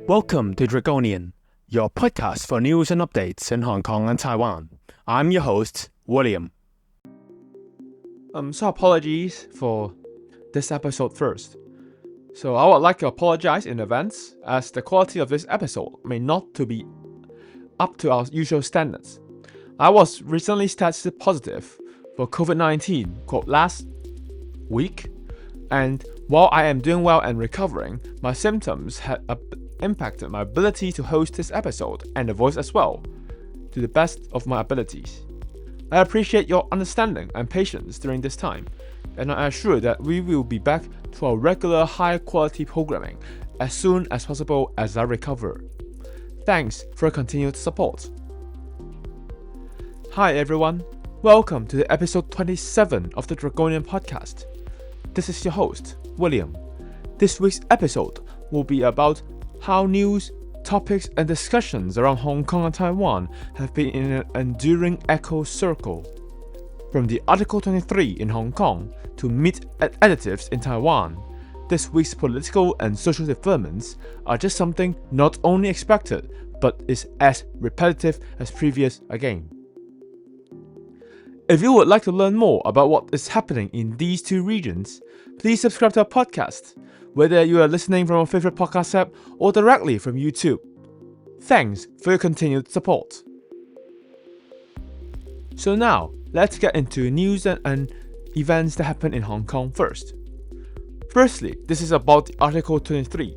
Welcome to Dragonian, your podcast for news and updates in Hong Kong and Taiwan. I'm your host, William. So apologies for this episode first. So I would like to apologize in advance, as the quality of this episode may not to be up to our usual standards. I was recently tested positive for COVID-19 last week, and while I am doing well and recovering, my symptoms had impacted my ability to host this episode and the voice as well, to the best of my abilities. I appreciate your understanding and patience during this time, and I assure that we will be back to our regular high-quality programming as soon as possible as I recover. Thanks for your continued support. Hi everyone, welcome to the episode 27 of the Dragonian podcast. This is your host, William. This week's episode will be about how news, topics, and discussions around Hong Kong and Taiwan have been in an enduring echo circle. From the Article 23 in Hong Kong to meat additives in Taiwan, this week's political and social developments are just something not only expected, but is as repetitive as previous again. If you would like to learn more about what is happening in these two regions, please subscribe to our podcast, whether you are listening from a favorite podcast app or directly from YouTube. Thanks for your continued support. So now, let's get into news and events that happen in Hong Kong first. Firstly, this is about the Article 23,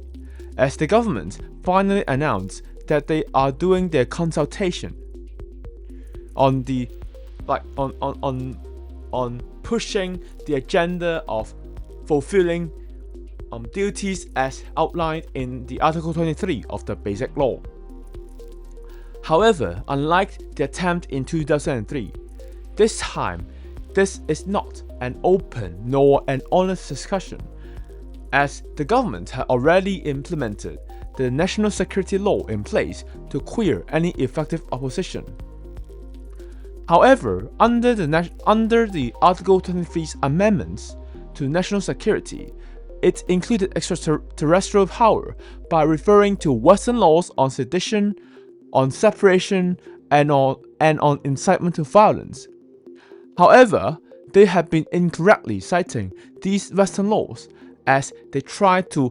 as the government finally announced that they are doing their consultation on pushing the agenda of fulfilling duties as outlined in the Article 23 of the Basic Law. However, unlike the attempt in 2003, this time this is not an open nor an honest discussion, as the government had already implemented the national security law in place to queer any effective opposition. However, under the Article 23's amendments to national security, it included extraterrestrial power by referring to Western laws on sedition, on separation, and on incitement to violence. However, they have been incorrectly citing these Western laws as they try to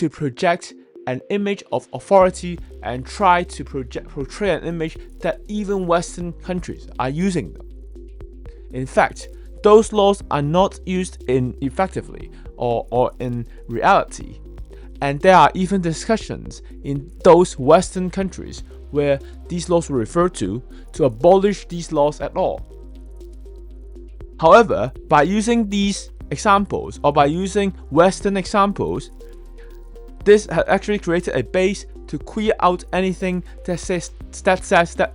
project an image of authority and try to portray an image that even Western countries are using them. In fact, those laws are not used effectively or in reality, and there are even discussions in those Western countries where these laws were referred to abolish these laws at all. However, by using these examples or by using Western examples, this has actually created a base to queer out anything that says that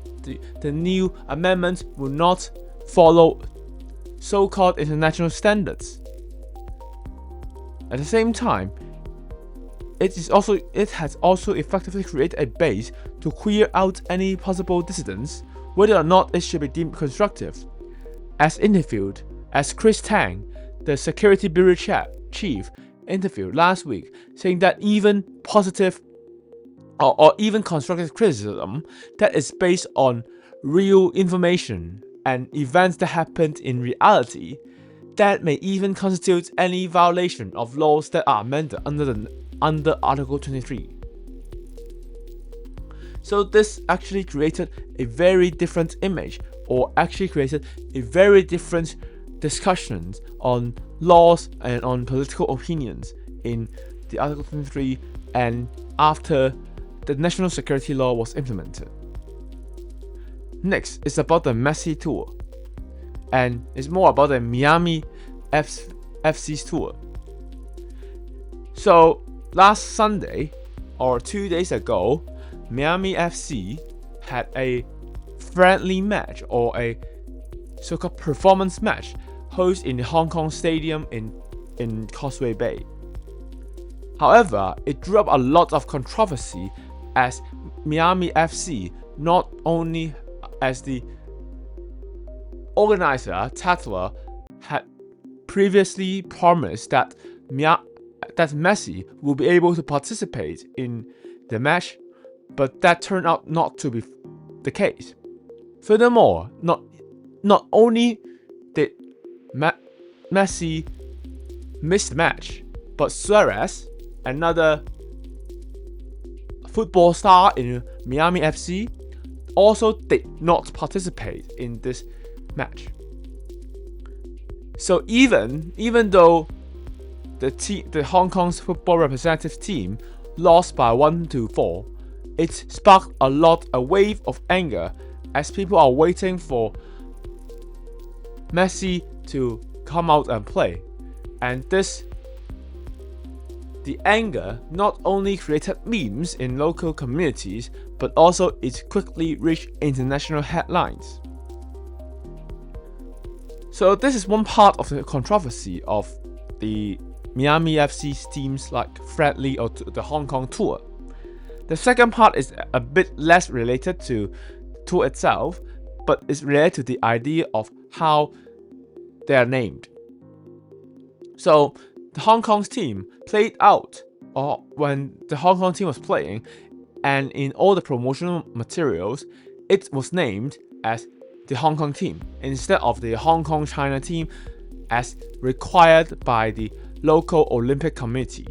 the new amendments will not follow so-called international standards. At the same time, it has also effectively created a base to queer out any possible dissidents, whether or not it should be deemed constructive. As interviewed, as Chris Tang, the Security Bureau Chief, interviewed last week, saying that even positive or even constructive criticism that is based on real information and events that happened in reality, that may even constitute any violation of laws that are amended under Article 23. So this actually created a very different image, or actually created a very different discussions on laws and on political opinions in the Article 23 and after the national security law was implemented. Next is about the Messi tour, and it's more about the Miami FC's tour. So last Sunday, or 2 days ago, Miami FC had a friendly match, or a so-called performance match, hosted in the Hong Kong Stadium in Causeway Bay. However, it drew up a lot of controversy, as Miami FC, not only as the organizer, tattler, had previously promised that Messi will be able to participate in the match, but that turned out not to be the case. Furthermore, not only did Messi miss the match, but Suarez, another football star in Miami FC, also did not participate in this match. So even though the Hong Kong's football representative team lost by 1-4, it sparked a wave of anger as people are waiting for Messi to come out and play. And the anger not only created memes in local communities, but also it quickly reached international headlines. So this is one part of the controversy of the Miami FC's teams like friendly or the Hong Kong tour. The second part is a bit less related to the tour itself, but is related to the idea of how they are named. So the Hong Kong's team played out, or when the Hong Kong team was playing, and in all the promotional materials, it was named as the Hong Kong team instead of the Hong Kong China team as required by the local Olympic committee.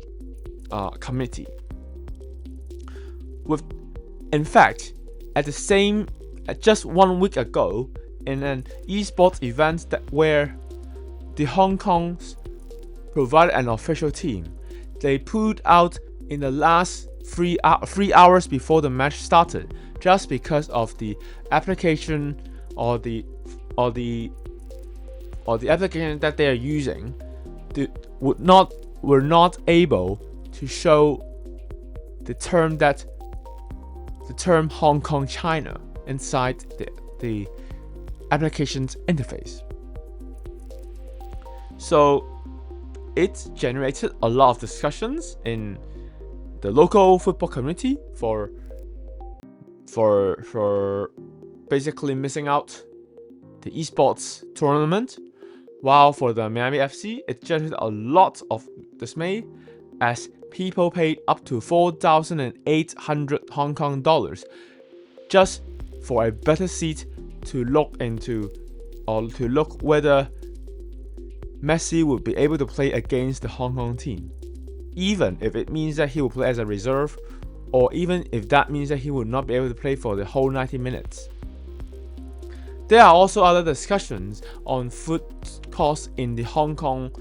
In fact, just 1 week ago, in an esports event where the Hong Kongs provided an official team, they pulled out in the last 3 hours before the match started, just because of the application or the application that they are using were not able to show the term Hong Kong China inside the application's interface. So it generated a lot of discussions in the local football community for basically missing out the esports tournament, while for the Miami FC, it generated a lot of dismay as people paid up to 4,800 Hong Kong dollars just for a better seat to look whether Messi would be able to play against the Hong Kong team, even if it means that he will play as a reserve, or even if that means that he will not be able to play for the whole 90 minutes. There are also other discussions on food costs in the Hong Kong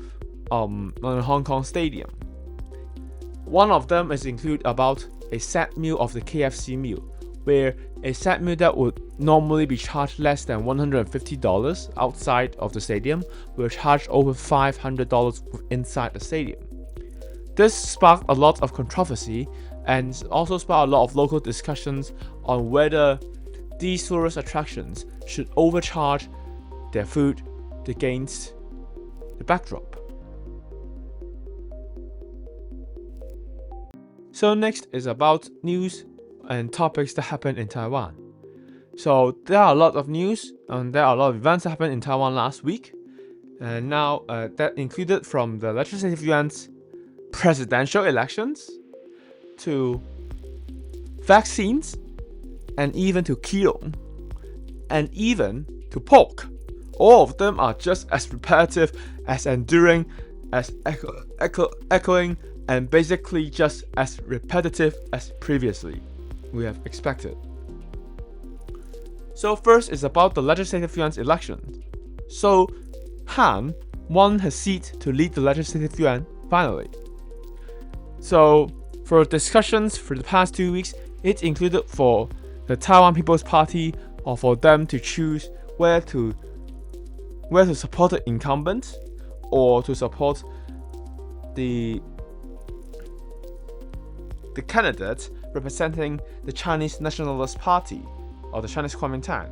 stadium. One of them is include about a set meal of the KFC meal, where a set meal that would normally be charged less than $150 outside of the stadium will charge over $500 inside the stadium. This sparked a lot of controversy and also sparked a lot of local discussions on whether these tourist attractions should overcharge their food against the backdrop. So next is about news and topics that happen in Taiwan. So there are a lot of news and there are a lot of events that happened in Taiwan last week. And now that included from the Legislative Yuan's presidential elections to vaccines and even to keto and even to pork. All of them are just as repetitive, as enduring, as echoing, and basically just as repetitive as previously we have expected. So first is about the Legislative Yuan's election. So Han won his seat to lead the Legislative Yuan finally. So for discussions for the past 2 weeks, it included for the Taiwan People's Party or for them to choose where to support the incumbent or to support the candidate representing the Chinese Nationalist Party or the Chinese Kuomintang.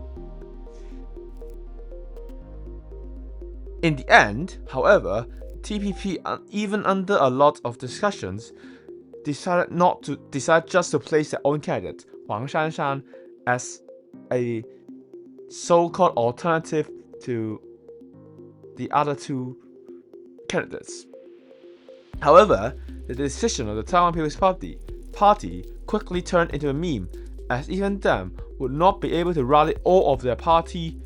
In the end, however, TPP, even under a lot of discussions, decided just to place their own candidate, Wang Shanshan, as a so-called alternative to the other two candidates. However, the decision of the Taiwan People's Party quickly turned into a meme, as even them would not be able to rally all of their party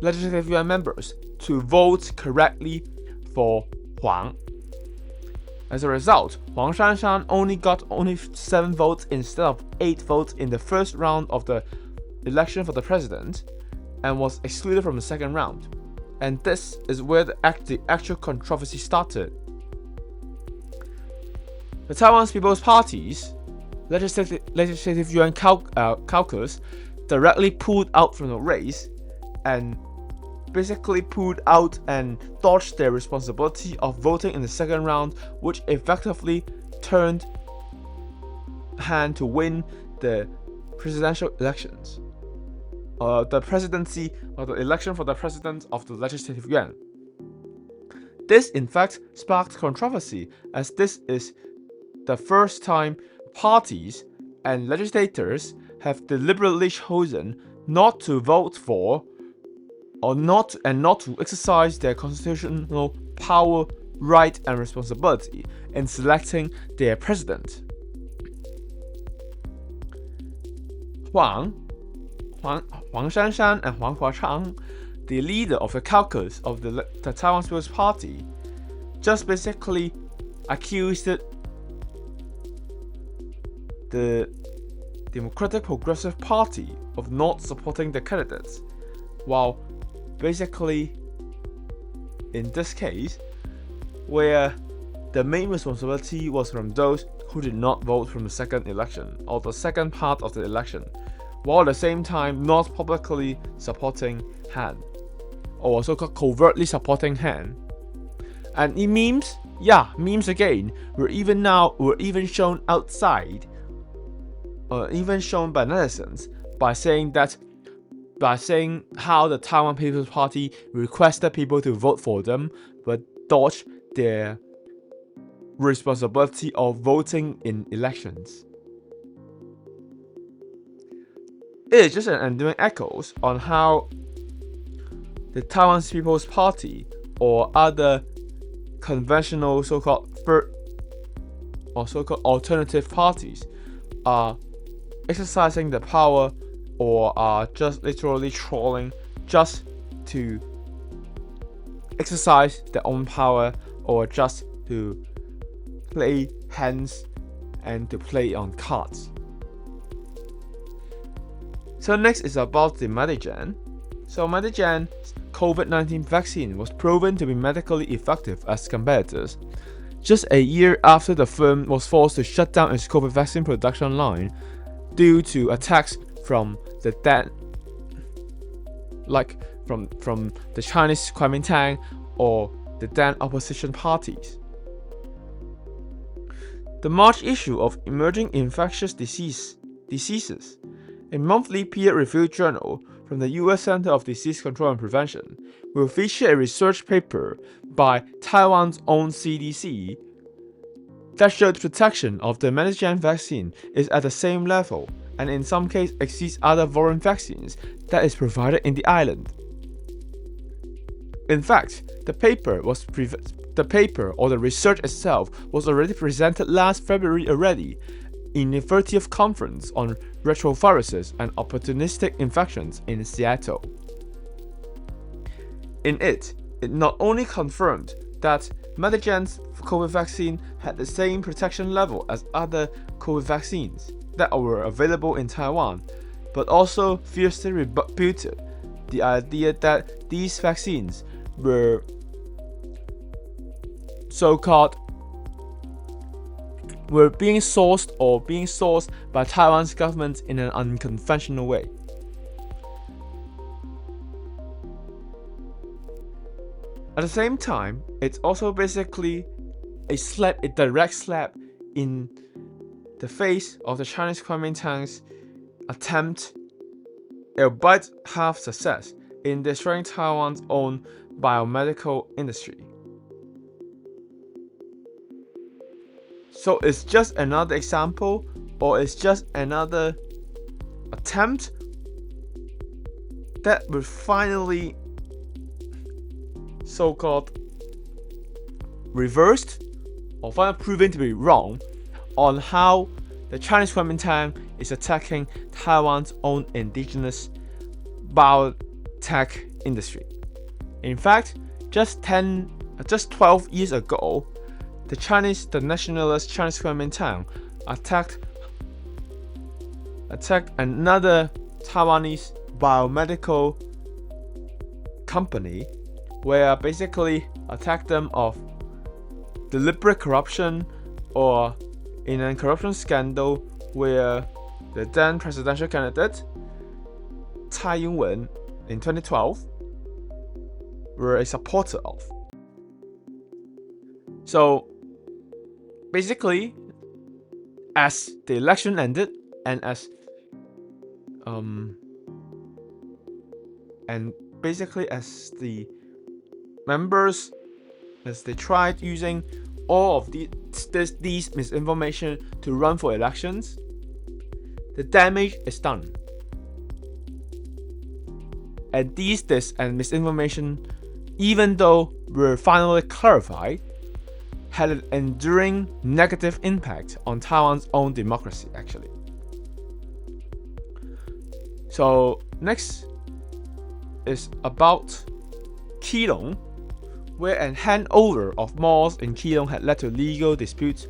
legislative yuan members to vote correctly for Huang. As a result, Huang Shanshan only got 7 votes instead of 8 votes in the first round of the election for the president, and was excluded from the second round. And this is where the actual controversy started. The Taiwan's People's Party's legislative yuan caucus directly pulled out from the race and basically pulled out and dodged their responsibility of voting in the second round, which effectively turned hand to win the presidential elections. The presidency or the election for the president of the legislative yuan. This in fact sparked controversy, as this is the first time parties and legislators have deliberately chosen not to vote for or not to exercise their constitutional power, right, and responsibility in selecting their president. Huang Shanshan and Huang Huachang, the leader of the caucus of the Taiwan People's Party, just basically accused the Democratic Progressive Party of not supporting the candidates, while basically in this case, where the main responsibility was from those who did not vote from the second election or the second part of the election, while at the same time not publicly supporting Han, or so-called covertly supporting Han. And in memes, memes again, were even shown outside, even shown by netizens, by saying how the Taiwan People's Party requested people to vote for them, but dodged their responsibility of voting in elections. It is just an enduring echoes on how the Taiwan People's Party or other conventional so-called alternative parties are exercising the power or are just literally trolling just to exercise their own power or just to play hands and to play on cards. So next is about the Medigen. So Medigen's COVID-19 vaccine was proven to be medically effective as competitors. Just a year after the firm was forced to shut down its COVID vaccine production line due to attacks from the from the Chinese Kuomintang or the then opposition parties. The March issue of Emerging Infectious Diseases, a monthly peer-reviewed journal from the U.S. Center of Disease Control and Prevention, will feature a research paper by Taiwan's own CDC that showed protection of the Medigen vaccine is at the same level and in some cases exceeds other foreign vaccines that is provided in the island. In fact, the paper or the research itself was already presented last February already in the 30th Conference on Retroviruses and Opportunistic Infections in Seattle. In it not only confirmed that Medigen's COVID vaccine had the same protection level as other COVID vaccines that were available in Taiwan, but also fiercely refuted the idea that these vaccines were being sourced by Taiwan's government in an unconventional way. At the same time, it's also basically a direct slap in the face of the Chinese Kuomintang's attempt, albeit half success, in destroying Taiwan's own biomedical industry. So it's just another example, or it's just another attempt that will finally so-called reversed or finally proven to be wrong on how the Chinese Kuomintang is attacking Taiwan's own indigenous biotech industry. In fact, just 12 years ago, the nationalist Chinese Kuomintang attacked another Taiwanese biomedical company, where basically attacked them of deliberate corruption or in a corruption scandal where the then presidential candidate Yuan in 2012 were a supporter of. So basically, as the election ended and as the members, as they tried using all of these misinformation to run for elections, the damage is done. And this and misinformation, even though were finally clarified, had an enduring negative impact on Taiwan's own democracy, actually. So next is about Keelung, where a handover of malls in Keelung had led to legal disputes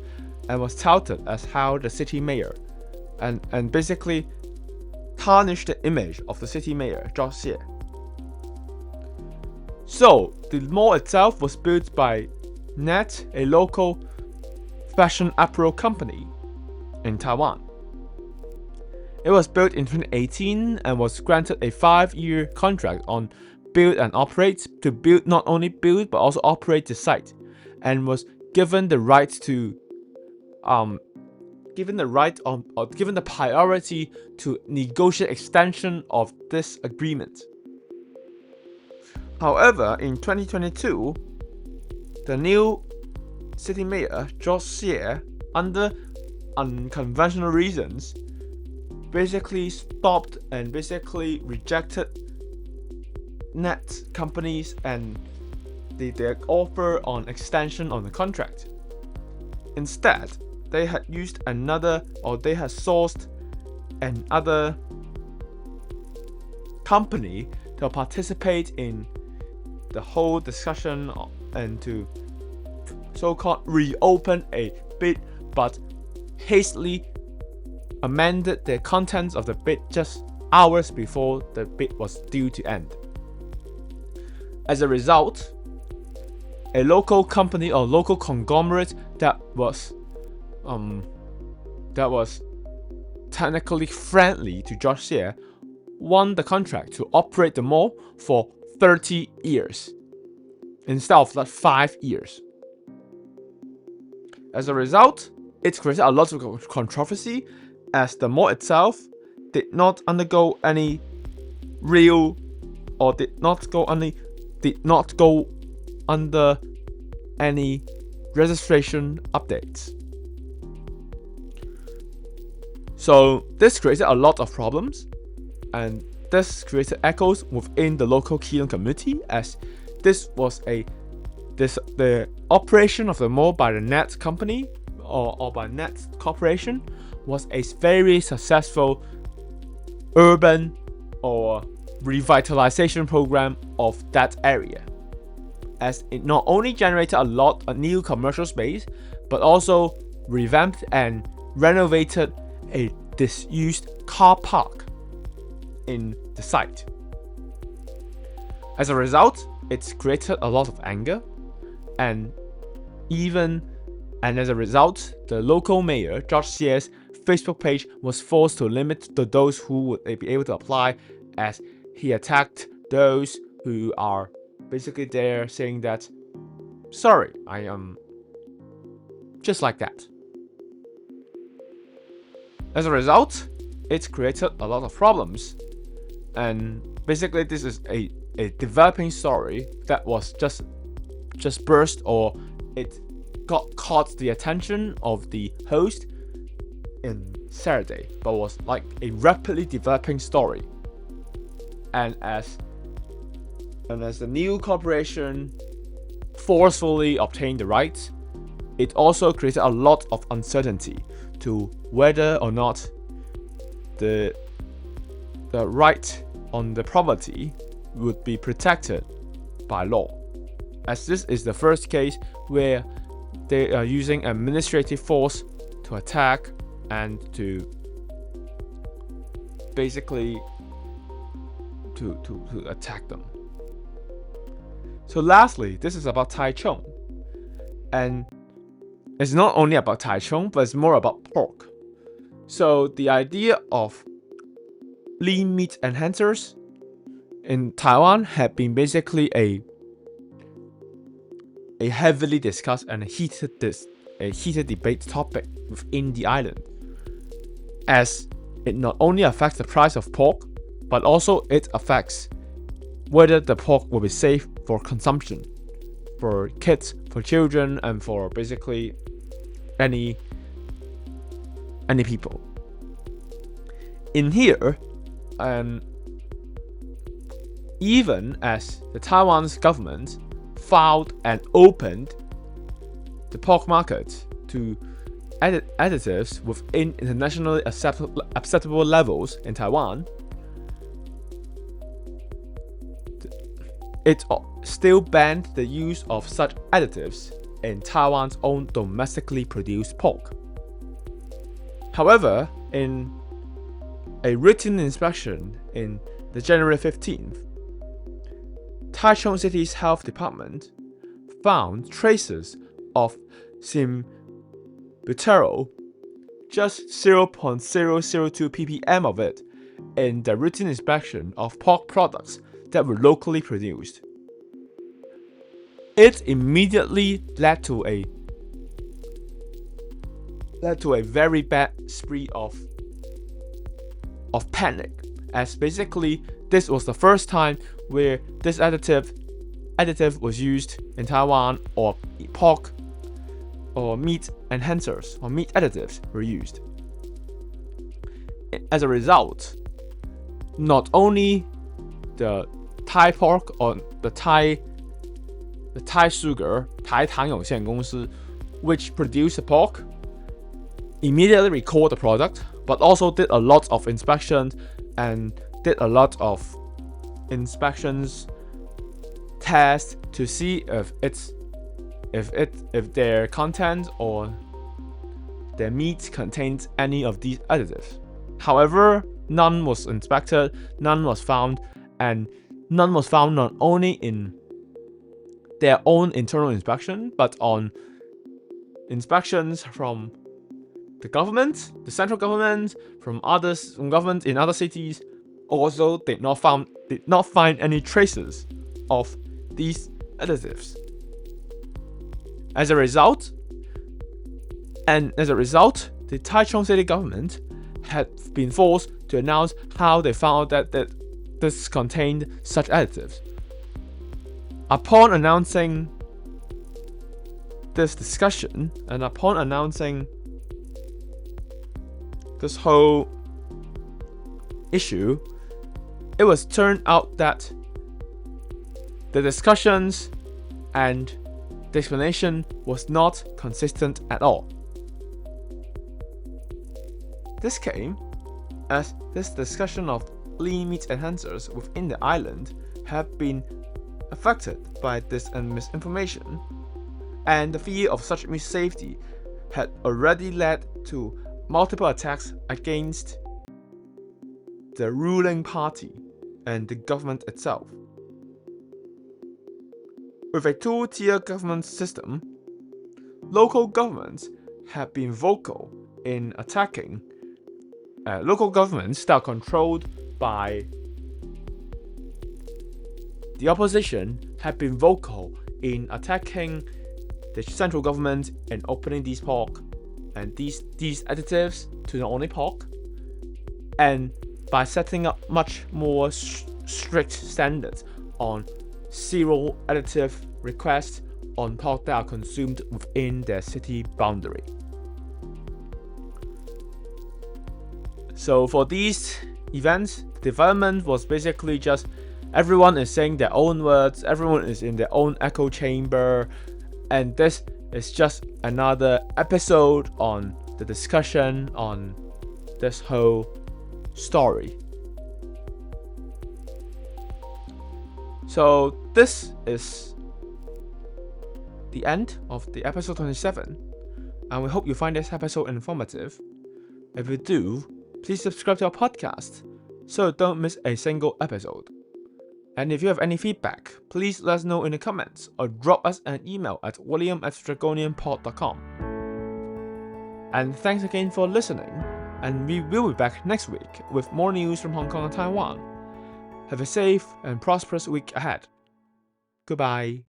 and was touted as how the city mayor and basically tarnished the image of the city mayor, George Xie. So the mall itself was built by Net, a local fashion apparel company in Taiwan. It was built in 2018 and was granted a 5-year contract on build and operate to build, not only build but also operate the site, and was given the right to given the priority to negotiate extension of this agreement. However, in 2022, the new city mayor, George Xie, under unconventional reasons, basically stopped and basically rejected net companies and their offer on extension on the contract. Instead, they had sourced another company to participate in the whole discussion and to so-called reopen a bid, but hastily amended the contents of the bid just hours before the bid was due to end. As a result, a local company or local conglomerate that was technically friendly to George Xie won the contract to operate the mall for 30 years instead of 5 years. As a result, it created a lot of controversy, as the mall itself did not undergo any real or did not go under any registration updates. So this created a lot of problems, and this created echoes within the local Keelung community, as the operation of the mall by the Net company or by Net Corporation was a very successful urban or revitalization program of that area, as it not only generated a lot of new commercial space, but also revamped and renovated a disused car park in the site. As a result, it's created a lot of anger, and as a result, the local mayor, George Xie's Facebook page was forced to limit to those who would be able to apply, as he attacked those who are basically there saying that, sorry, I am just like that. As a result, it created a lot of problems, and basically this is a developing story that was just burst, or it caught the attention of the host in Saturday, but was like a rapidly developing story. And as the new corporation forcefully obtain the rights, it also created a lot of uncertainty to whether or not the right on the property would be protected by law, as this is the first case where they are using administrative force to attack and to basically to attack them. So lastly, this is about Taichung, and it's not only about Taichung, but it's more about pork. So the idea of lean meat enhancers in Taiwan had been basically a heavily discussed and a heated debate topic within the island, as it not only affects the price of pork, but also it affects whether the pork will be safe for consumption for kids, for children, and for basically any people. In here, even as the Taiwan's government filed and opened the pork market to additives within internationally acceptable levels in Taiwan, it still banned the use of such additives in Taiwan's own domestically produced pork. However, in a written inspection in the January 15th, Taichung City's health department found traces of Simbuterol, just 0.002 ppm of it, in the routine inspection of pork products that were locally produced. It immediately led to a very bad spree of panic, as basically this was the first time where this additive was used in Taiwan, or pork or meat enhancers or meat additives were used. As a result, not only the Thai pork or the Thai sugar 台糖有限公司 which produced the pork immediately recalled the product, but also did a lot of inspections and did a lot of tests to see if their content or their meat contains any of these additives. However, none was inspected, none was found, and none was found not only in their own internal inspection, but on inspections from the government, the central government, from governments in other cities, also did not find any traces of these additives. As a result, the Taichung City government had been forced to announce how they found that this contained such additives. Upon announcing this discussion, and upon announcing this whole issue, it was turned out that the discussions and the explanation was not consistent at all. This came as this discussion of lean meat enhancers within the island had been affected by this misinformation, and the fear of such missafety had already led to multiple attacks against the ruling party and the government itself. With a two-tier government system, local governments have been vocal in attacking local governments that are controlled by the opposition have been vocal in attacking the central government and opening these pork and these additives to not only pork, and by setting up much more strict standards on zero additive requests on pork that are consumed within their city boundary. So for these events, development was basically just Everyone is saying their own words, everyone is in their own echo chamber, and this is just another episode on the discussion on this whole story. So this is the end of the episode 27, and we hope you find this episode informative. If you do, please subscribe to our podcast so don't miss a single episode. And if you have any feedback, please let us know in the comments or drop us an email at william@draconianpod.com. And thanks again for listening, and we will be back next week with more news from Hong Kong and Taiwan. Have a safe and prosperous week ahead. Goodbye.